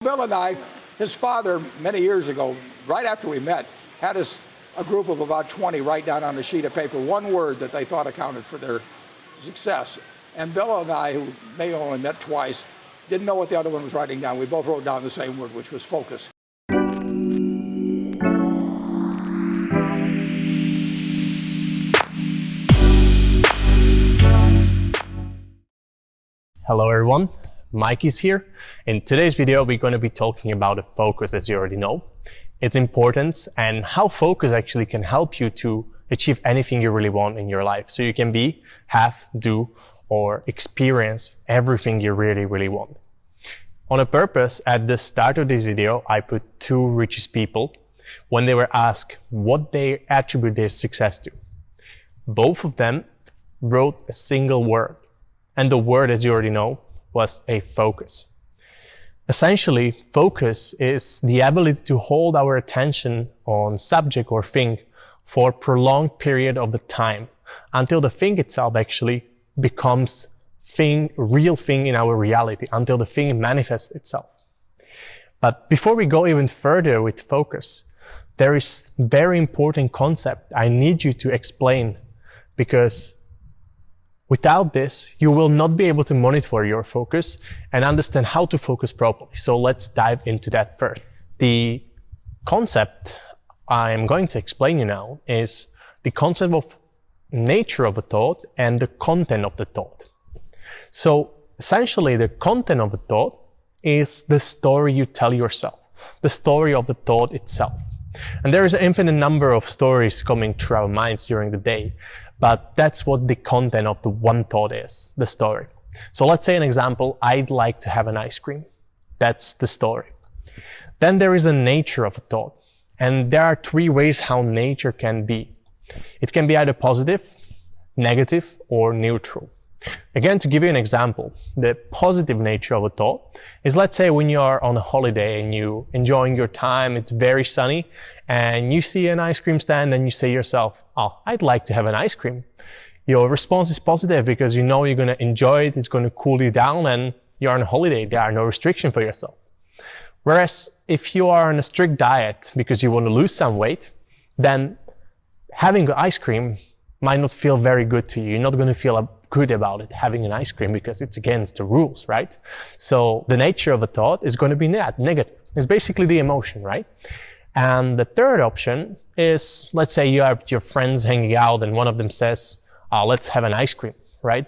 Bill and I, his father, many years ago, right after we met, had us a group of about 20 write down on a sheet of paper one word that they thought accounted for their success. And Bill and I, who may have only met twice, didn't know what the other one was writing down. We both wrote down the same word, which was focus. Hello everyone, Mike is here. In today's video, we're going to be talking about the focus, as you already know, its importance and how focus actually can help you to achieve anything you really want in your life. So you can be, have, do, or experience everything you really, really want. On a purpose, at the start of this video, I put two richest people when they were asked what they attribute their success to. Both of them wrote a single word. And the word, as you already know, was a focus. Essentially, focus is the ability to hold our attention on subject or thing for a prolonged period of the time until the thing itself actually becomes real thing in our reality, until the thing manifests itself. But before we go even further with focus, there is a very important concept I need you to explain, because without this, you will not be able to monitor your focus and understand how to focus properly. So let's dive into that first. The concept I'm going to explain you now is the concept of nature of a thought and the content of the thought. So essentially, the content of a thought is the story you tell yourself, the story of the thought itself. And there is an infinite number of stories coming through our minds during the day. But that's what the content of the one thought is, the story. So let's say an example, I'd like to have an ice cream. That's the story. Then there is a nature of a thought. And there are three ways how nature can be. It can be either positive, negative, or neutral. Again, to give you an example, the positive nature of a thought is, let's say when you are on a holiday and you enjoying your time, it's very sunny, and you see an ice cream stand and you say to yourself, oh, I'd like to have an ice cream. Your response is positive because you know you're going to enjoy it, it's going to cool you down, and you're on a holiday, there are no restrictions for yourself. Whereas if you are on a strict diet because you want to lose some weight, then having ice cream might not feel very good to you. You're not going to feel good about it, having an ice cream, because it's against the rules, right? So the nature of a thought is going to be negative. It's basically the emotion, right? And the third option is, let's say you have your friends hanging out and one of them says, let's have an ice cream, right?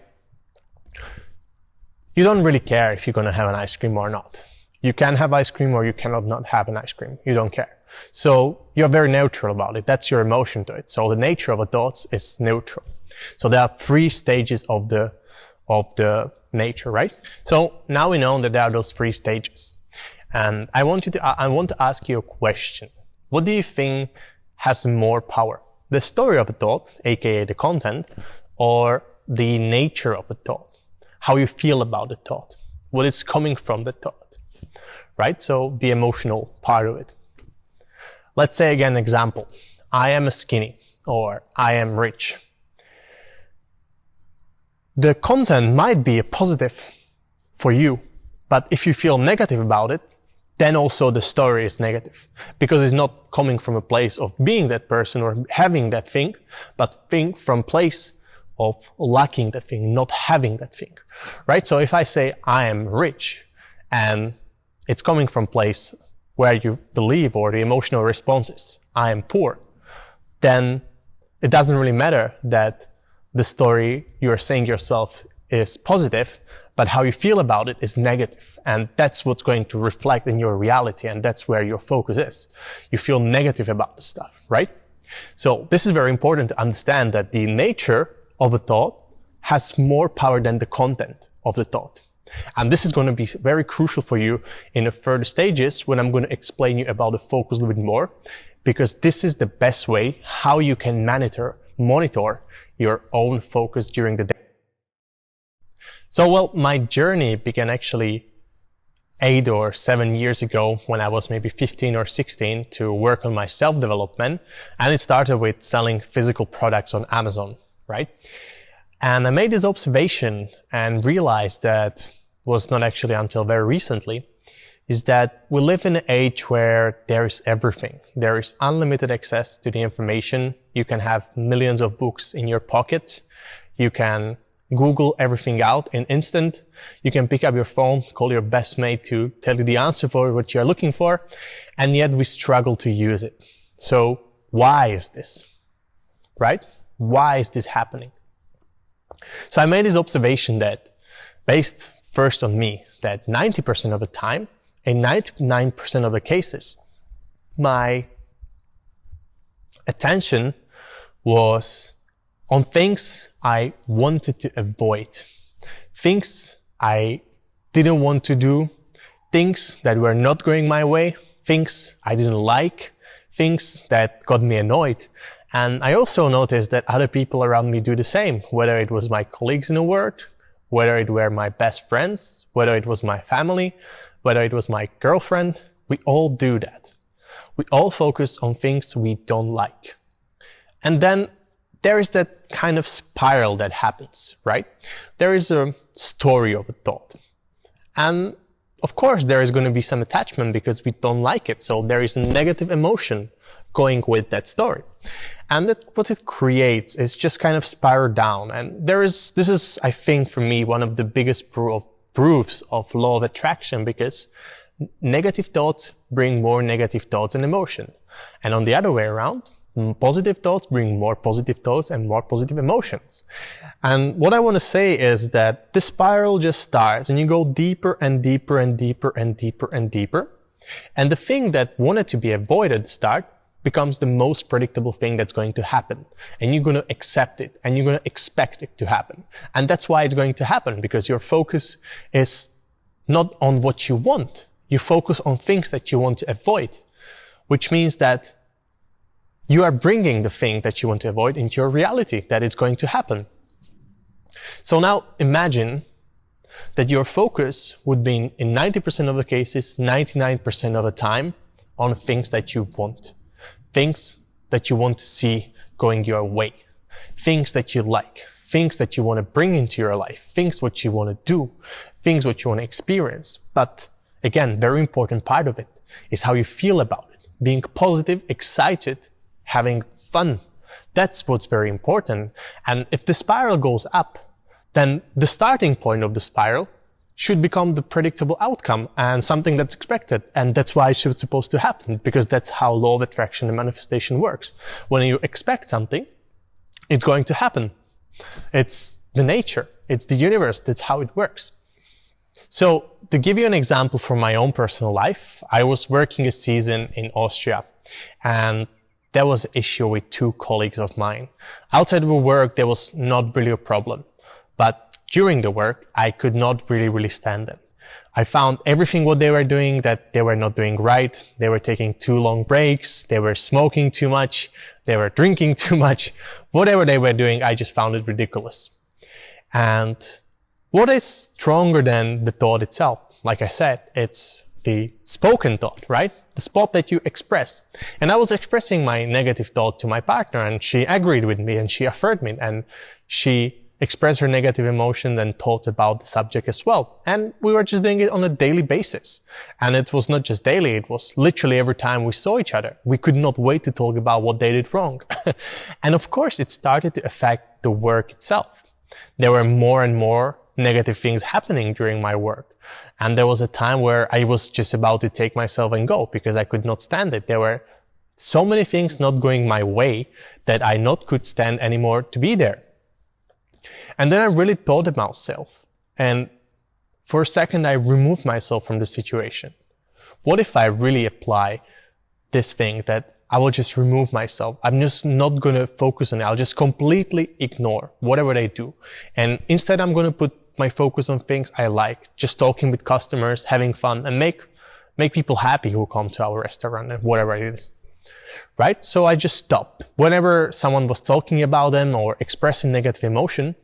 You don't really care if you're going to have an ice cream or not. You can have ice cream or you cannot not have an ice cream. You don't care. So you're very neutral about it. That's your emotion to it. So the nature of a thought is neutral. So there are three stages of the nature, right? So now we know that there are those three stages. And I want to ask you a question. What do you think has more power? The story of a thought, aka the content, or the nature of a thought? How you feel about the thought? What is coming from the thought? Right? So the emotional part of it. Let's say again, example. I am skinny, or I am rich. The content might be a positive for you, but if you feel negative about it, then also the story is negative, because it's not coming from a place of being that person or having that thing, but from place of lacking that thing, not having that thing, right? So if I say I am rich and it's coming from place where you believe, or the emotional response is I am poor, then it doesn't really matter that the story you're saying yourself is positive, but how you feel about it is negative. And that's what's going to reflect in your reality, and that's where your focus is. You feel negative about the stuff, right? So this is very important to understand, that the nature of a thought has more power than the content of the thought. And this is going to be very crucial for you in the further stages when I'm going to explain you about the focus a little bit more, because this is the best way how you can monitor your own focus during the day. So, well, my journey began actually 8 or 7 years ago when I was maybe 15 or 16 to work on my self-development. And it started with selling physical products on Amazon, right? And I made this observation and realized that was not actually until very recently, is that we live in an age where there is everything. There is unlimited access to the information. You can have millions of books in your pocket. You can Google everything out in instant. You can pick up your phone, call your best mate to tell you the answer for what you're looking for, and yet we struggle to use it. So why is this? Right? Why is this happening? So I made this observation that, based first on me, that 90% of the time, in 99% of the cases, my attention was on things I wanted to avoid, things I didn't want to do, things that were not going my way, things I didn't like, things that got me annoyed. And I also noticed that other people around me do the same, whether it was my colleagues in the work, whether it were my best friends, whether it was my family, whether it was my girlfriend. We all do that. We all focus on things we don't like. And then there is that kind of spiral that happens, right? There is a story of a thought. And of course, there is going to be some attachment because we don't like it. So there is a negative emotion going with that story. And that what it creates is just kind of spiral down. And this is, I think, for me, one of the biggest proofs of law of attraction, because negative thoughts bring more negative thoughts and emotion. And on the other way around, positive thoughts bring more positive thoughts and more positive emotions. And what I want to say is that this spiral just starts and you go deeper and deeper and deeper and deeper and deeper. And the thing that wanted to be avoided at the start becomes the most predictable thing that's going to happen. And you're going to accept it and you're going to expect it to happen. And that's why it's going to happen, because your focus is not on what you want. You focus on things that you want to avoid, which means that you are bringing the thing that you want to avoid into your reality, that it's going to happen. So now imagine that your focus would be in 90% of the cases, 99% of the time, on things that you want. Things that you want to see going your way. Things that you like. Things that you want to bring into your life. Things what you want to do. Things what you want to experience. But again, very important part of it is how you feel about it. Being positive, excited, having fun. That's what's very important. And if the spiral goes up, then the starting point of the spiral should become the predictable outcome and something that's expected. And that's why it's supposed to happen, because that's how law of attraction and manifestation works. When you expect something, it's going to happen. It's the nature. It's the universe. That's how it works. So to give you an example from my own personal life, I was working a season in Austria, and there was an issue with two colleagues of mine. Outside of work, there was not really a problem. But during the work, I could not really stand them. I found everything what they were doing that they were not doing right. They were taking too long breaks. They were smoking too much. They were drinking too much. Whatever they were doing, I just found it ridiculous. And what is stronger than the thought itself? Like I said, it's the spoken thought, right? The spot that you express. And I was expressing my negative thought to my partner, and she agreed with me and she affirmed me, and she expressed her negative emotion and thought about the subject as well. And we were just doing it on a daily basis. And it was not just daily, it was literally every time we saw each other. We could not wait to talk about what they did wrong. And of course, it started to affect the work itself. There were more and more negative things happening during my work. And there was a time where I was just about to take myself and go because I could not stand it. There were so many things not going my way that I not could stand anymore to be there. And then I really thought about myself. And for a second, I removed myself from the situation. What if I really apply this thing that I will just remove myself? I'm just not going to focus on it. I'll just completely ignore whatever they do. And instead, I'm going to put my focus on things I like, just talking with customers, having fun, and make people happy who come to our restaurant and whatever it is. Right? So I just stopped. Whenever someone was talking about them or expressing negative emotion,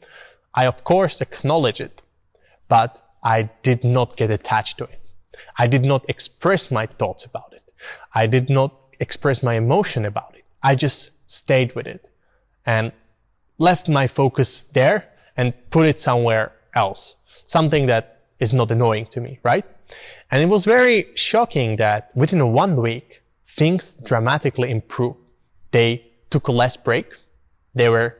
I of course acknowledge it, but I did not get attached to it. I did not express my thoughts about it. I did not express my emotion about it. I just stayed with it and left my focus there and put it somewhere else. Something that is not annoying to me, right? And it was very shocking that within 1 week, things dramatically improved. They took a less break. They were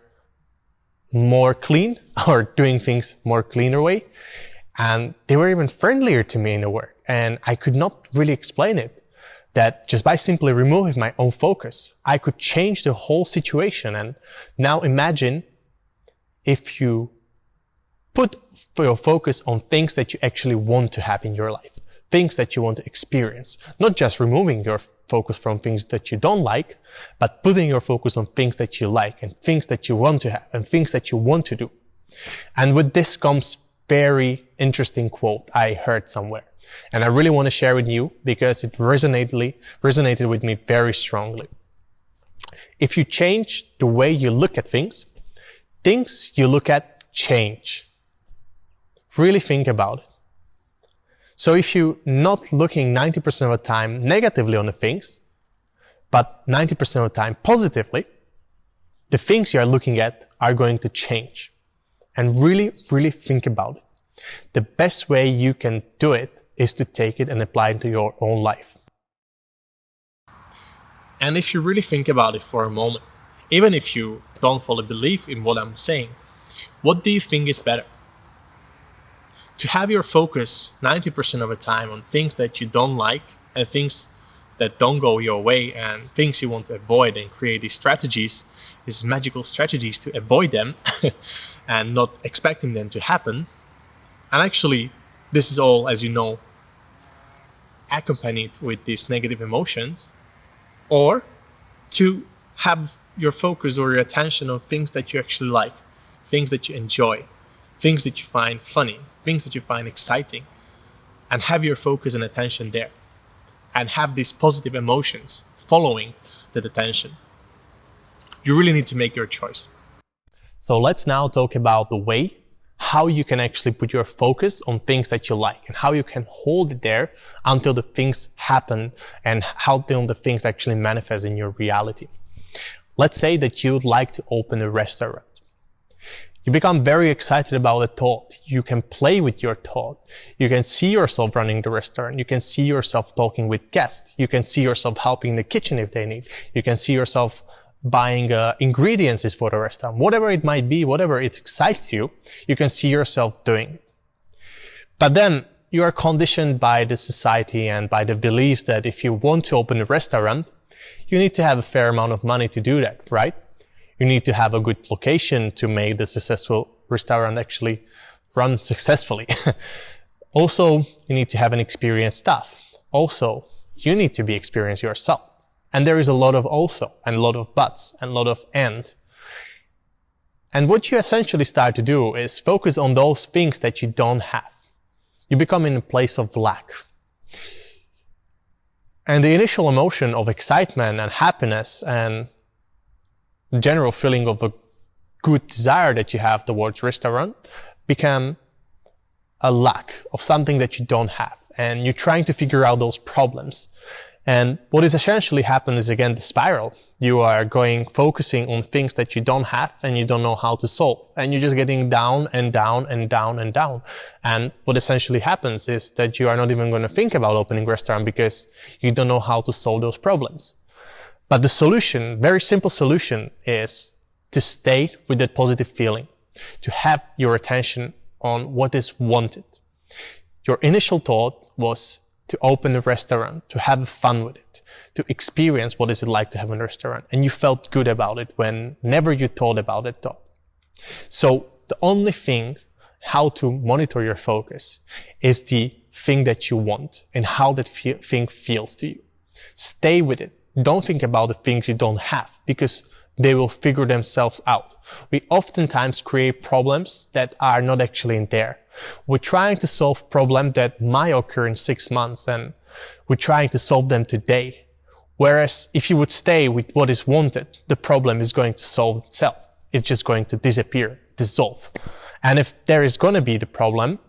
more clean or doing things more cleaner way. And they were even friendlier to me in the work. And I could not really explain it. That just by simply removing my own focus, I could change the whole situation. And now imagine if you put your focus on things that you actually want to have in your life, things that you want to experience, not just removing your focus from things that you don't like, but putting your focus on things that you like and things that you want to have and things that you want to do. And with this comes very interesting quote I heard somewhere. And I really want to share with you because it resonated with me very strongly. If you change the way you look at things, things you look at change. Really think about it. So if you're not looking 90% of the time negatively on the things, but 90% of the time positively, the things you are looking at are going to change. And really, really think about it. The best way you can do it is to take it and apply it to your own life. And if you really think about it for a moment, even if you don't fully believe in what I'm saying, what do you think is better? To have your focus 90% of the time on things that you don't like and things that don't go your way and things you want to avoid and create these strategies, these magical strategies to avoid them and not expecting them to happen. And actually, this is all, as you know, accompanied with these negative emotions, or to have your focus or your attention on things that you actually like, things that you enjoy, things that you find funny, things that you find exciting, and have your focus and attention there, and have these positive emotions following that attention. You really need to make your choice. So let's now talk about the way how you can actually put your focus on things that you like and how you can hold it there until the things happen and how the things actually manifest in your reality. Let's say that you would like to open a restaurant. You become very excited about the thought. You can play with your thought. You can see yourself running the restaurant. You can see yourself talking with guests. You can see yourself helping the kitchen if they need. You can see yourself buying ingredients for the restaurant. Whatever it might be, whatever it excites you, you can see yourself doing it. But then you are conditioned by the society and by the beliefs that if you want to open a restaurant, you need to have a fair amount of money to do that, right? You need to have a good location to make the successful restaurant actually run successfully. Also, you need to have an experienced staff. Also, you need to be experienced yourself. And there is a lot of also, and a lot of buts, and a lot of and. And what you essentially start to do is focus on those things that you don't have. You become in a place of lack. And the initial emotion of excitement and happiness and the general feeling of a good desire that you have towards restaurant become a lack of something that you don't have. And you're trying to figure out those problems. And what is essentially happened is again the spiral. You are focusing on things that you don't have and you don't know how to solve. And you're just getting down and down and down and down. And what essentially happens is that you are not even going to think about opening a restaurant because you don't know how to solve those problems. But the solution, very simple solution, is to stay with that positive feeling, to have your attention on what is wanted. Your initial thought was to open a restaurant, to have fun with it, to experience what is it like to have a restaurant. And you felt good about it whenever you thought about it. So the only thing how to monitor your focus is the thing that you want and how that thing feels to you. Stay with it. Don't think about the things you don't have because they will figure themselves out. We oftentimes create problems that are not actually in there. We're trying to solve problems that might occur in 6 months and we're trying to solve them today. Whereas if you would stay with what is wanted, the problem is going to solve itself. It's just going to disappear, dissolve. And if there is going to be the problem,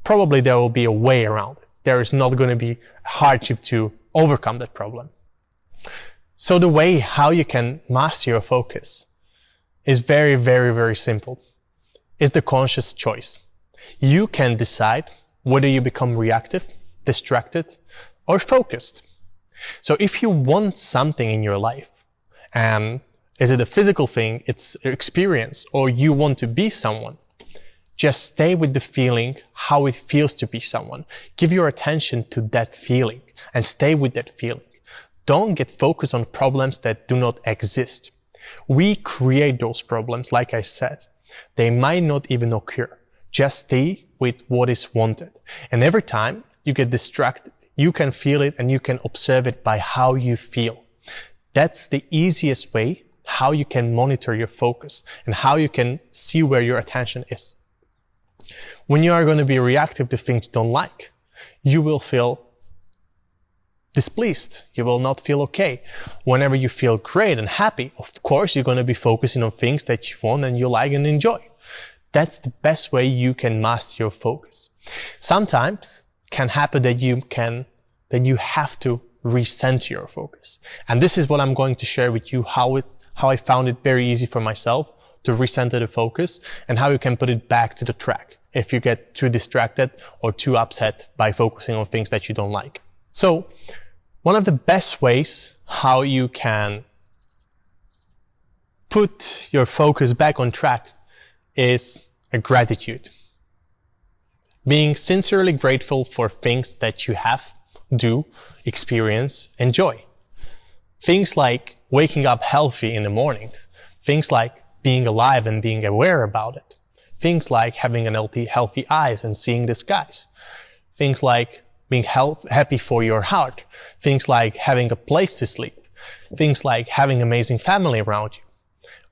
probably there will be a way around it. There is not going to be a hardship to overcome that problem. So the way how you can master your focus is very, very, very simple. It's the conscious choice. You can decide whether you become reactive, distracted, or focused. So if you want something in your life, and is it a physical thing, it's an experience, or you want to be someone, just stay with the feeling, how it feels to be someone. Give your attention to that feeling and stay with that feeling. Don't get focused on problems that do not exist. We create those problems, like I said. They might not even occur. Just stay with what is wanted. And every time you get distracted, you can feel it and you can observe it by how you feel. That's the easiest way how you can monitor your focus and how you can see where your attention is. When you are going to be reactive to things you don't like, you will feel displeased. You will not feel okay. Whenever you feel great and happy, of course, you're going to be focusing on things that you want and you like and enjoy. That's the best way you can master your focus. Sometimes it can happen that you have to recenter your focus. And this is what I'm going to share with you, how I found it very easy for myself to recenter the focus and how you can put it back to the track if you get too distracted or too upset by focusing on things that you don't like. So one of the best ways how you can put your focus back on track is a gratitude. Being sincerely grateful for things that you have, do, experience, enjoy. Things like waking up healthy in the morning. Things like being alive and being aware about it. Things like having healthy eyes and seeing the skies. Things like being happy for your heart. Things like having a place to sleep. Things like having amazing family around you.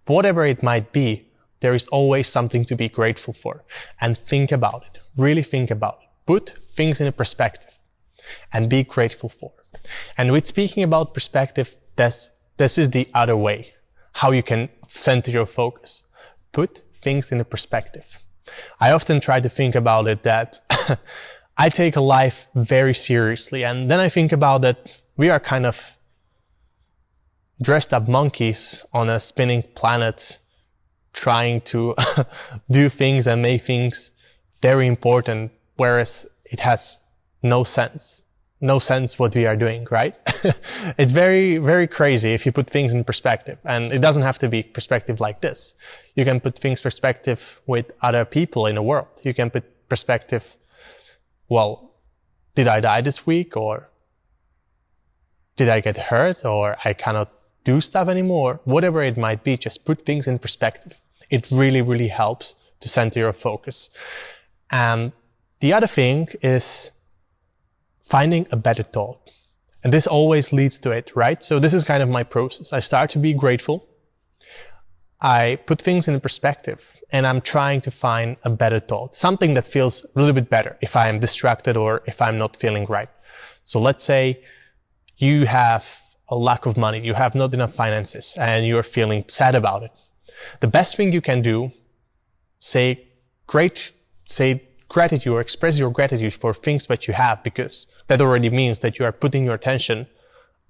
Whatever it might be, there is always something to be grateful for. And think about it. Really think about it. Put things in a perspective and be grateful for. And with speaking about perspective, this is the other way how you can center your focus. Put things in a perspective. I often try to think about it that I take a life very seriously, and then I think about that we are kind of dressed up monkeys on a spinning planet trying to do things and make things very important, whereas it has no sense what we are doing, right? It's very, very crazy if you put things in perspective, and it doesn't have to be perspective like this. You can put things perspective with other people in the world. You can put perspective, well, did I die this week, or did I get hurt, or I cannot do stuff anymore? Whatever it might be, just put things in perspective. It really, really helps to center your focus. And the other thing is finding a better thought. And this always leads to it, right? So this is kind of my process. I start to be grateful. I put things in perspective, and I'm trying to find a better thought, something that feels a little bit better if I am distracted or if I'm not feeling right. So let's say you have a lack of money, you have not enough finances, and you're feeling sad about it. The best thing you can do, say gratitude or express your gratitude for things that you have, because that already means that you are putting your attention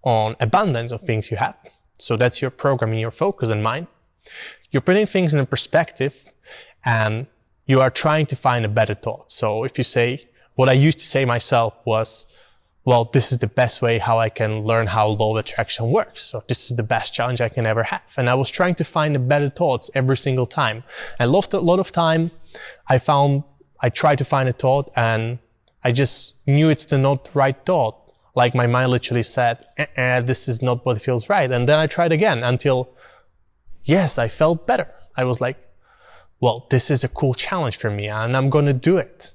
on abundance of things you have. So that's your programming your focus and mind. You're putting things in a perspective and you are trying to find a better thought. So if you say, what I used to say myself was, well, this is the best way how I can learn how law of attraction works. So this is the best challenge I can ever have. And I was trying to find the better thoughts every single time. And a lot of time I tried to find a thought and I just knew it's the not right thought. Like my mind literally said, this is not what feels right. And then I tried again until, yes, I felt better. I was like, well, this is a cool challenge for me and I'm going to do it.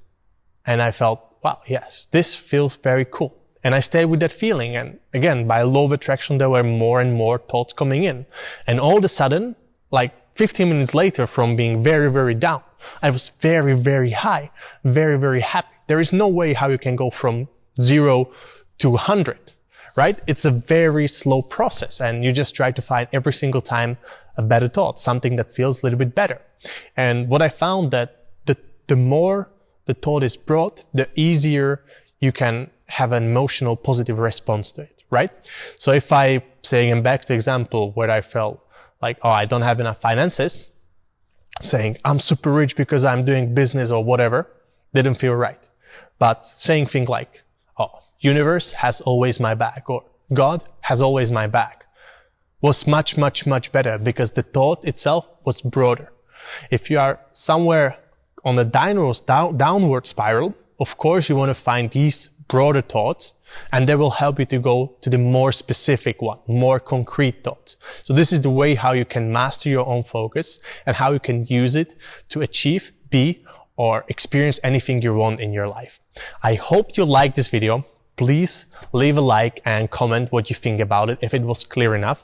And I felt, wow, yes, this feels very cool. And I stayed with that feeling. And again, by law of attraction, there were more and more thoughts coming in. And all of a sudden, like 15 minutes later, from being very, very down, I was very, very high, very, very happy. There is no way how you can go from 0 to 100, right? It's a very slow process. And you just try to find every single time a better thought, something that feels a little bit better. And what I found that the more the thought is brought, the easier you can have an emotional positive response to it, right? So if I, saying back to the example where I felt like, oh, I don't have enough finances, saying I'm super rich because I'm doing business or whatever, didn't feel right. But saying things like, oh, universe has always my back, or God has always my back, was much, much, much better because the thought itself was broader. If you are somewhere on the downward spiral, of course you want to find these broader thoughts, and they will help you to go to the more specific one, more concrete thoughts. So this is the way how you can master your own focus and how you can use it to achieve, be, or experience anything you want in your life. I hope you liked this video. Please leave a like and comment what you think about it, if it was clear enough,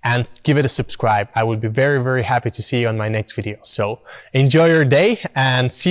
and give it a subscribe. I would be very, very happy to see you on my next video. So enjoy your day and see you